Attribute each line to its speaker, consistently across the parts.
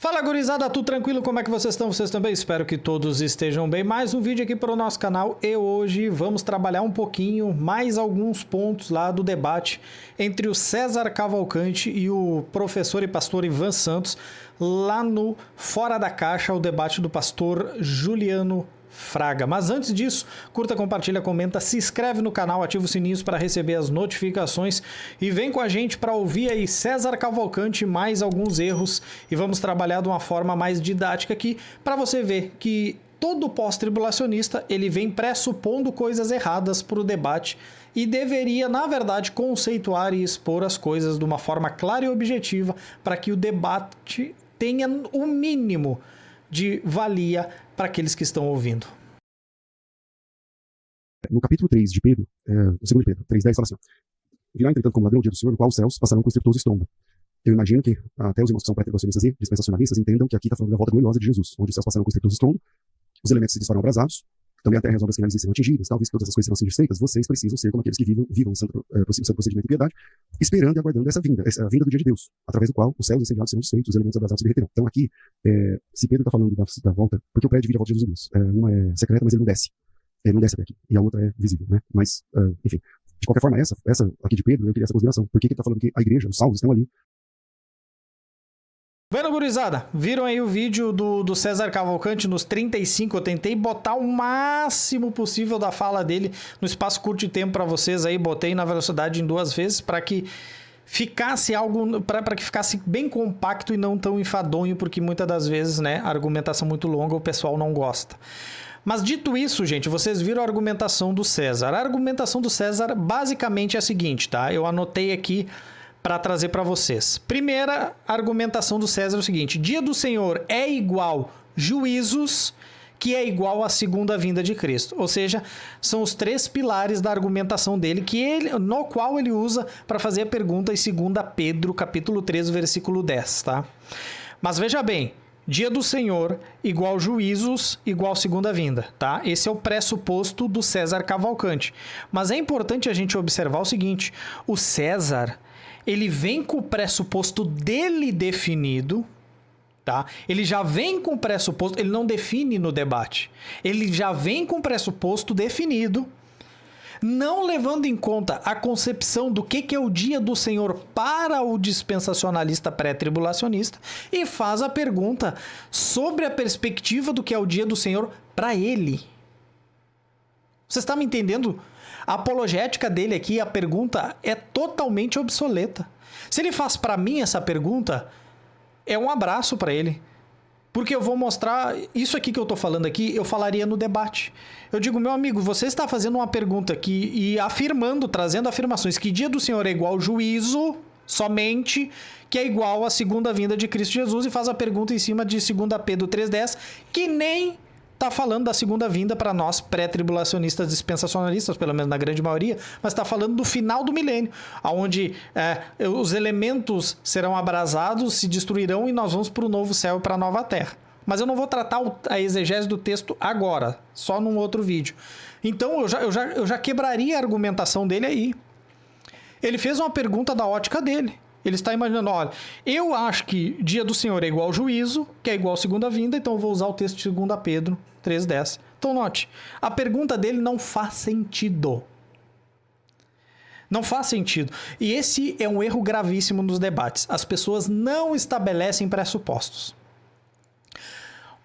Speaker 1: Fala gurizada, tudo tranquilo? Como é que vocês estão? Vocês também? Espero que todos estejam bem. Mais um vídeo aqui para o nosso canal e hoje vamos trabalhar um pouquinho, mais alguns pontos lá do debate entre o César Cavalcante e o professor e pastor Ivan Santos lá no Fora da Caixa, o debate do pastor Juliano Fraga. Mas antes disso, curta, compartilha, comenta, se inscreve no canal, ativa os sininhos para receber as notificações e vem com a gente para ouvir aí César Cavalcante mais alguns erros e vamos trabalhar de uma forma mais didática aqui para você ver que todo pós-tribulacionista ele vem pressupondo coisas erradas para o debate e deveria, na verdade, conceituar e expor as coisas de uma forma clara e objetiva para que o debate tenha o mínimo de valia para aqueles que estão ouvindo.
Speaker 2: No capítulo 3 de Pedro, no 2 Pedro 3,10 fala assim: virá entretanto como ladrão o dia do Senhor, no qual os céus passarão com estrepitoso estrondo. Eu imagino que até os irmãos que são pré-tribulacionistas e dispensacionalistas entendam que aqui está falando da volta gloriosa de Jesus, onde os céus passarão com estrepitoso estrondo, os elementos se disfarão abrasados, também a terra e as obras que nelas serão atingidas, talvez todas as coisas serão assim desfeitas, vocês precisam ser como aqueles que vivam em santo procedimento e piedade, esperando e aguardando essa vinda do dia de Deus, através do qual os céus incendiados serão desfeitos, os elementos abrasados se derreterão. Então aqui, se Pedro está falando da volta, porque o prédio divide a volta de Jesus, uma é secreta, mas ele não desce. Ele não desce até aqui, e a outra é visível, né? Mas, enfim, de qualquer forma, essa aqui de Pedro, eu queria essa consideração. Por que ele está falando que a igreja, os salvos estão ali?
Speaker 1: Bueno, gurizada, viram aí o vídeo do César Cavalcante nos 35, eu tentei botar o máximo possível da fala dele no espaço curto de tempo para vocês aí, botei na velocidade em 2 vezes para que ficasse algo, para que ficasse bem compacto e não tão enfadonho, porque muitas das vezes, né, a argumentação muito longa o pessoal não gosta. Mas dito isso, gente, vocês viram a argumentação do César. A argumentação do César basicamente é a seguinte, tá? Eu anotei aqui para trazer para vocês. Primeira argumentação do César é o seguinte: dia do Senhor é igual juízos, que é igual à segunda vinda de Cristo. Ou seja, são os 3 pilares da argumentação dele, no qual ele usa para fazer a pergunta em 2 Pedro, capítulo 3, versículo 10, tá? Mas veja bem, dia do Senhor igual juízos igual segunda vinda, tá? Esse é o pressuposto do César Cavalcante. Mas é importante a gente observar o seguinte: o César, ele vem com o pressuposto dele definido, tá? Ele já vem com o pressuposto, ele não define no debate. Ele já vem com o pressuposto definido, não levando em conta a concepção do que é o dia do Senhor para o dispensacionalista pré-tribulacionista e faz a pergunta sobre a perspectiva do que é o dia do Senhor para ele. Você está me entendendo? A apologética dele aqui, a pergunta é totalmente obsoleta. Se ele faz para mim essa pergunta, é um abraço para ele. Porque eu vou mostrar, isso aqui que eu estou falando aqui, eu falaria no debate. Eu digo, meu amigo, você está fazendo uma pergunta aqui e afirmando, trazendo afirmações que dia do Senhor é igual juízo, somente, que é igual à segunda vinda de Cristo Jesus, e faz a pergunta em cima de 2 Pedro 3,10, que nem está falando da segunda vinda para nós pré-tribulacionistas dispensacionalistas, pelo menos na grande maioria, mas está falando do final do milênio, onde os elementos serão abrasados, se destruirão e nós vamos para o novo céu e para a nova terra. Mas eu não vou tratar a exegese do texto agora, só num outro vídeo. Então eu já quebraria a argumentação dele aí. Ele fez uma pergunta da ótica dele. Ele está imaginando, olha, eu acho que dia do Senhor é igual juízo, que é igual segunda vinda, então eu vou usar o texto de 2 Pedro 3,10. Então note, a pergunta dele não faz sentido. Não faz sentido. E esse é um erro gravíssimo nos debates. As pessoas não estabelecem pressupostos.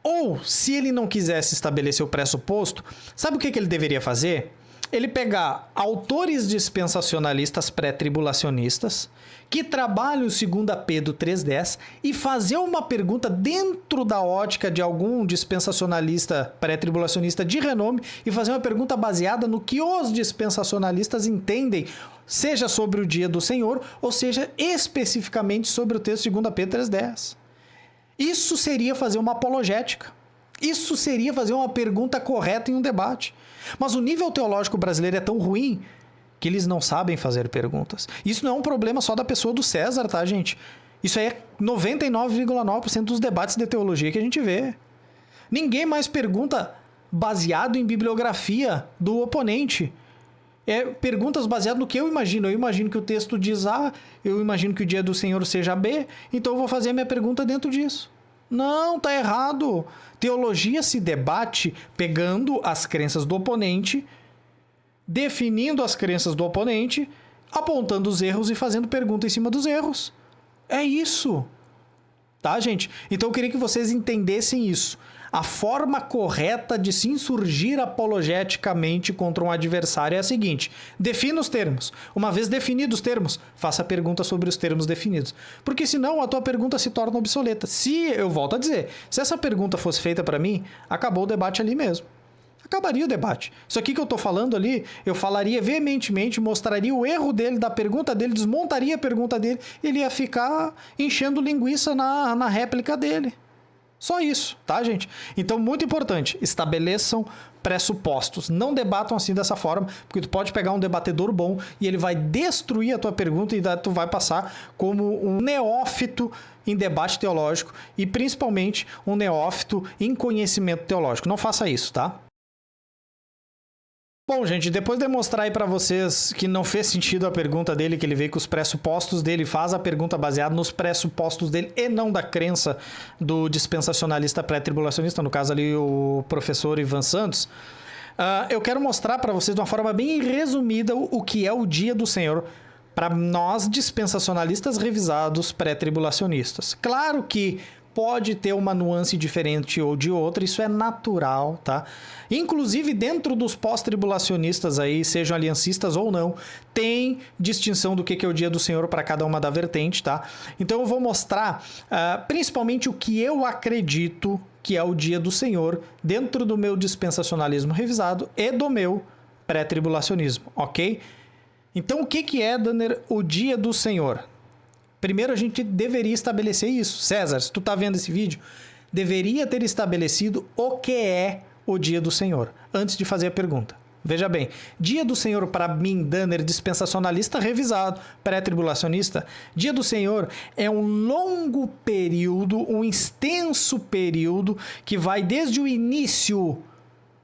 Speaker 1: Ou, se ele não quisesse estabelecer o pressuposto, sabe o que ele deveria fazer? Ele pegar autores dispensacionalistas pré-tribulacionistas que trabalham o 2 Pedro 3,10 e fazer uma pergunta dentro da ótica de algum dispensacionalista pré-tribulacionista de renome e fazer uma pergunta baseada no que os dispensacionalistas entendem, seja sobre o dia do Senhor ou seja especificamente sobre o texto 2 Pedro 3,10. Isso seria fazer uma apologética. Isso seria fazer uma pergunta correta em um debate. Mas o nível teológico brasileiro é tão ruim que eles não sabem fazer perguntas. Isso não é um problema só da pessoa do César, tá, gente? Isso aí é 99,9% dos debates de teologia que a gente vê. Ninguém mais pergunta baseado em bibliografia do oponente. Perguntas baseadas no que eu imagino. Eu imagino que o texto diz A, eu imagino que o dia do Senhor seja B, então eu vou fazer a minha pergunta dentro disso. Não, tá errado. Teologia se debate pegando as crenças do oponente, definindo as crenças do oponente, apontando os erros e fazendo pergunta em cima dos erros. É isso. Tá, gente? Então eu queria que vocês entendessem isso. A forma correta de se insurgir apologeticamente contra um adversário é a seguinte: defina os termos. Uma vez definidos os termos, faça a pergunta sobre os termos definidos. Porque senão a tua pergunta se torna obsoleta. Eu volto a dizer, se essa pergunta fosse feita para mim, acabou o debate ali mesmo. Acabaria o debate. Isso aqui que eu tô falando ali, eu falaria veementemente, mostraria o erro dele, da pergunta dele, desmontaria a pergunta dele, ele ia ficar enchendo linguiça na réplica dele. Só isso, tá, gente? Então, muito importante, estabeleçam pressupostos. Não debatam assim dessa forma, porque tu pode pegar um debatedor bom e ele vai destruir a tua pergunta e tu vai passar como um neófito em debate teológico e, principalmente, um neófito em conhecimento teológico. Não faça isso, tá? Bom, gente, depois de demonstrar aí pra vocês que não fez sentido a pergunta dele, que ele veio com os pressupostos dele, faz a pergunta baseada nos pressupostos dele e não da crença do dispensacionalista pré-tribulacionista, no caso ali o professor Ivan Santos, eu quero mostrar pra vocês de uma forma bem resumida o que é o dia do Senhor para nós dispensacionalistas revisados pré-tribulacionistas. Claro que pode ter uma nuance diferente ou de outra, isso é natural, tá? Inclusive, dentro dos pós-tribulacionistas aí, sejam aliancistas ou não, tem distinção do que é o dia do Senhor para cada uma da vertente, tá? Então eu vou mostrar principalmente o que eu acredito que é o dia do Senhor dentro do meu dispensacionalismo revisado e do meu pré-tribulacionismo, ok? Então o que é, Danner, o dia do Senhor? Primeiro a gente deveria estabelecer isso. César, se tu tá vendo esse vídeo, deveria ter estabelecido o que é o dia do Senhor, antes de fazer a pergunta. Veja bem, dia do Senhor para mim, Danner, dispensacionalista revisado, pré-tribulacionista, dia do Senhor é um longo período, um extenso período que vai desde o início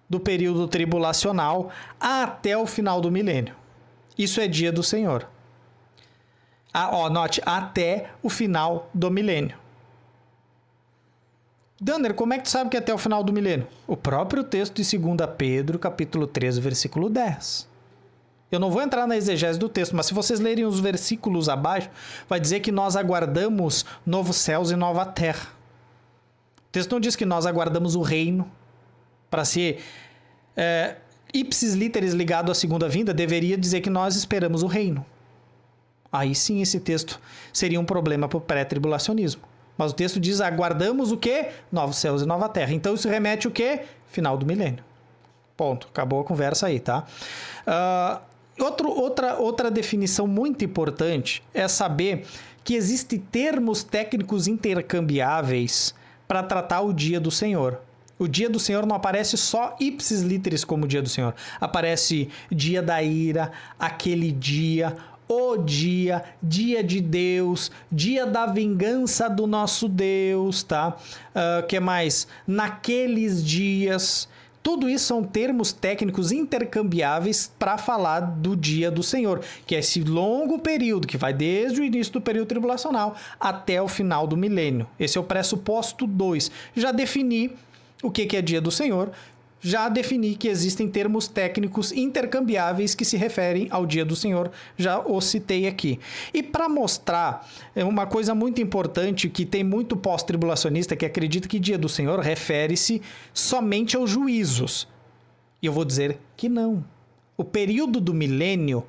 Speaker 1: do período tribulacional até o final do milênio. Isso é dia do Senhor. Note, até o final do milênio. Danner, como é que tu sabe que é até o final do milênio? O próprio texto de 2 Pedro, capítulo 13, versículo 10. Eu não vou entrar na exegese do texto, mas se vocês lerem os versículos abaixo, vai dizer que nós aguardamos novos céus e nova terra. O texto não diz que nós aguardamos o reino para ser ipsis literis ligado à segunda vinda, deveria dizer que nós esperamos o reino. Aí sim esse texto seria um problema para o pré-tribulacionismo. Mas o texto diz, aguardamos o quê? Novos céus e nova terra. Então isso remete o quê? Final do milênio. Ponto. Acabou a conversa aí, tá? Outra definição muito importante é saber que existem termos técnicos intercambiáveis para tratar o dia do Senhor. O dia do Senhor não aparece só ipsis literis como o dia do Senhor. Aparece dia da ira, aquele dia, o dia, dia de Deus, dia da vingança do nosso Deus, tá? Que mais? Naqueles dias. Tudo isso são termos técnicos intercambiáveis para falar do dia do Senhor, que é esse longo período que vai desde o início do período tribulacional até o final do milênio. Esse é o pressuposto 2. Já defini o que é dia do Senhor. Já defini que existem termos técnicos intercambiáveis que se referem ao dia do Senhor, já os citei aqui. E para mostrar uma coisa muito importante que tem muito pós-tribulacionista que acredita que dia do Senhor refere-se somente aos juízos. E eu vou dizer que não. O período do milênio,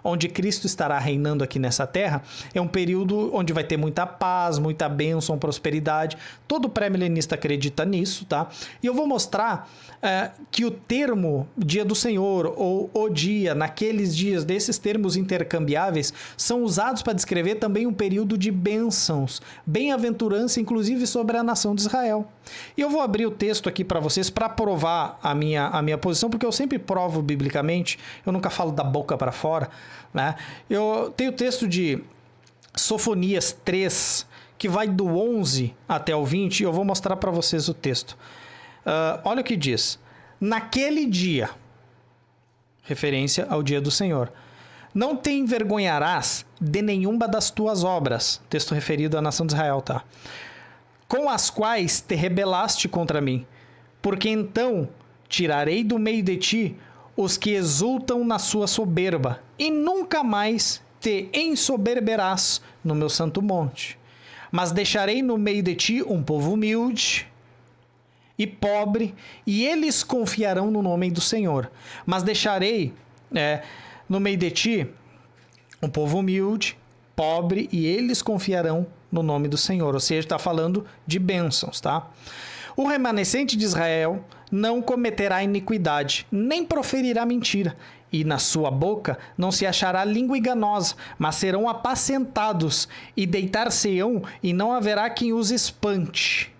Speaker 1: onde Cristo estará reinando aqui nessa terra, é um período onde vai ter muita paz, muita bênção, prosperidade. Todo pré-milenista acredita nisso, tá? E eu vou mostrar que o termo dia do Senhor ou o dia, naqueles dias, desses termos intercambiáveis, são usados para descrever também um período de bênçãos, bem-aventurança, inclusive sobre a nação de Israel. E eu vou abrir o texto aqui para vocês para provar a minha posição, porque eu sempre provo biblicamente, eu nunca falo da boca para fora, né? Eu tenho o texto de Sofonias 3, que vai do 11 até o 20, e eu vou mostrar para vocês o texto. Olha o que diz. Naquele dia, referência ao dia do Senhor, não te envergonharás de nenhuma das tuas obras. Texto referido à nação de Israel, tá? com as quais te rebelaste contra mim. Porque então tirarei do meio de ti os que exultam na sua soberba, e nunca mais te ensoberberás no meu santo monte. Mas deixarei no meio de ti um povo humilde e pobre, e eles confiarão no nome do Senhor. Mas deixarei no meio de ti um povo humilde, pobre, e eles confiarão no nome do Senhor. Ou seja, está falando de bênçãos, tá? O remanescente de Israel não cometerá iniquidade, nem proferirá mentira, e na sua boca não se achará língua enganosa, mas serão apacentados, e deitar-se-ão, e não haverá quem os espante.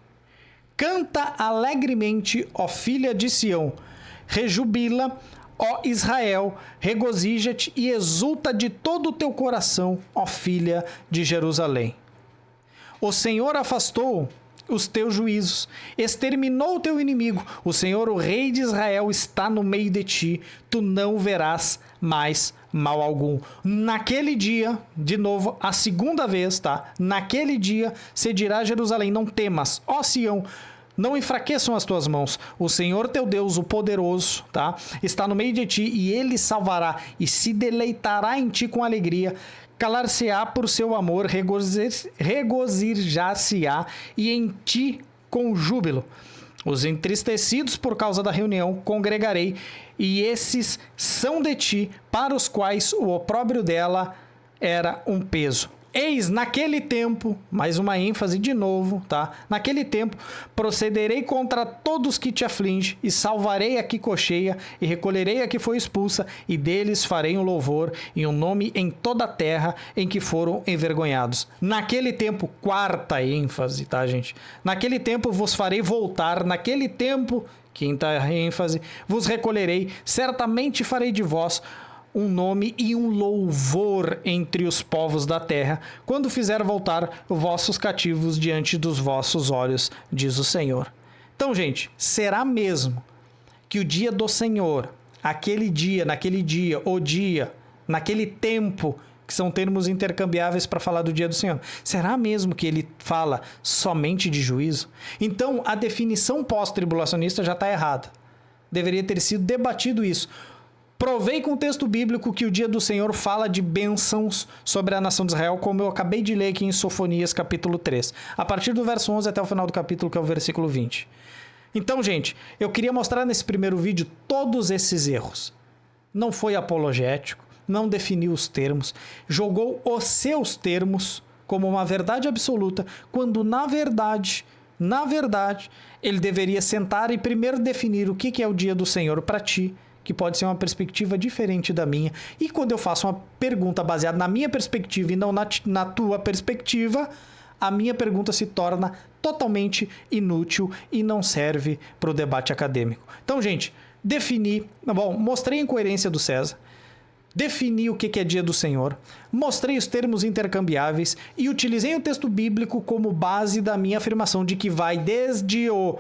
Speaker 1: Canta alegremente, ó filha de Sião, rejubila, ó Israel, regozija-te e exulta de todo o teu coração, ó filha de Jerusalém. O Senhor afastou os teus juízos, exterminou o teu inimigo. O Senhor, o Rei de Israel, está no meio de ti. Tu não verás mais mal algum. Naquele dia, de novo, a segunda vez, tá? Naquele dia se dirá a Jerusalém: não temas, ó Sião, não enfraqueçam as tuas mãos. O Senhor teu Deus, o poderoso, tá? Está no meio de ti, e ele salvará e se deleitará em ti com alegria. Calar-se-á por seu amor, regozijar-se-á e em ti com júbilo. Os entristecidos por causa da reunião congregarei, e esses são de ti, para os quais o opróbrio dela era um peso. Eis, naquele tempo, mais uma ênfase de novo, tá? Naquele tempo, procederei contra todos que te afligem, e salvarei a que cocheia, e recolherei a que foi expulsa, e deles farei um louvor, e um nome em toda a terra em que foram envergonhados. Naquele tempo, quarta ênfase, tá, gente? Naquele tempo vos farei voltar, naquele tempo, quinta ênfase, vos recolherei, certamente farei de vós um nome e um louvor entre os povos da terra, quando fizer voltar vossos cativos diante dos vossos olhos, diz o Senhor. Então, gente, será mesmo que o dia do Senhor, aquele dia, naquele dia, o dia, naquele tempo, que são termos intercambiáveis para falar do dia do Senhor, será mesmo que ele fala somente de juízo? Então, a definição pós-tribulacionista já está errada. Deveria ter sido debatido isso. Provei com o texto bíblico que o dia do Senhor fala de bênçãos sobre a nação de Israel, como eu acabei de ler aqui em Sofonias capítulo 3, a partir do verso 11 até o final do capítulo, que é o versículo 20. Então, gente, eu queria mostrar nesse primeiro vídeo todos esses erros. Não foi apologético, não definiu os termos, jogou os seus termos como uma verdade absoluta, quando na verdade, ele deveria sentar e primeiro definir o que é o dia do Senhor para ti, que pode ser uma perspectiva diferente da minha. E quando eu faço uma pergunta baseada na minha perspectiva e não na tua perspectiva, a minha pergunta se torna totalmente inútil e não serve para o debate acadêmico. Então, gente, mostrei a incoerência do César, defini o que é dia do Senhor, mostrei os termos intercambiáveis e utilizei o texto bíblico como base da minha afirmação de que vai desde o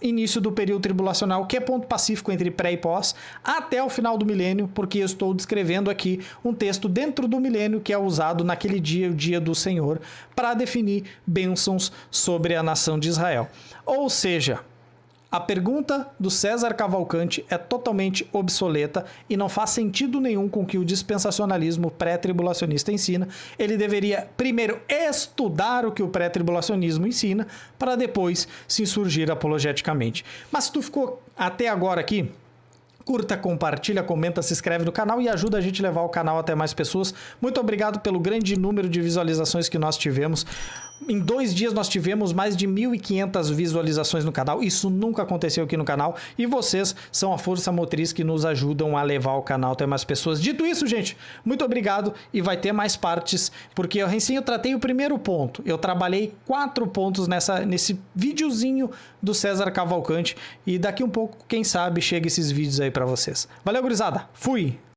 Speaker 1: início do período tribulacional, que é ponto pacífico entre pré e pós, até o final do milênio, porque eu estou descrevendo aqui um texto dentro do milênio que é usado naquele dia, o dia do Senhor, para definir bênçãos sobre a nação de Israel. Ou seja, a pergunta do César Cavalcante é totalmente obsoleta e não faz sentido nenhum com o que o dispensacionalismo pré-tribulacionista ensina. Ele deveria primeiro estudar o que o pré-tribulacionismo ensina para depois se insurgir apologeticamente. Mas se tu ficou até agora aqui, curta, compartilha, comenta, se inscreve no canal e ajuda a gente a levar o canal até mais pessoas. Muito obrigado pelo grande número de visualizações que nós tivemos. Em 2 dias nós tivemos mais de 1.500 visualizações no canal. Isso nunca aconteceu aqui no canal. E vocês são a força motriz que nos ajudam a levar o canal até mais pessoas. Dito isso, gente, muito obrigado. E vai ter mais partes, porque eu tratei o primeiro ponto. Eu trabalhei 4 pontos nesse videozinho do César Cavalcante. E daqui um pouco, quem sabe, chega esses vídeos aí pra vocês. Valeu, gurizada. Fui!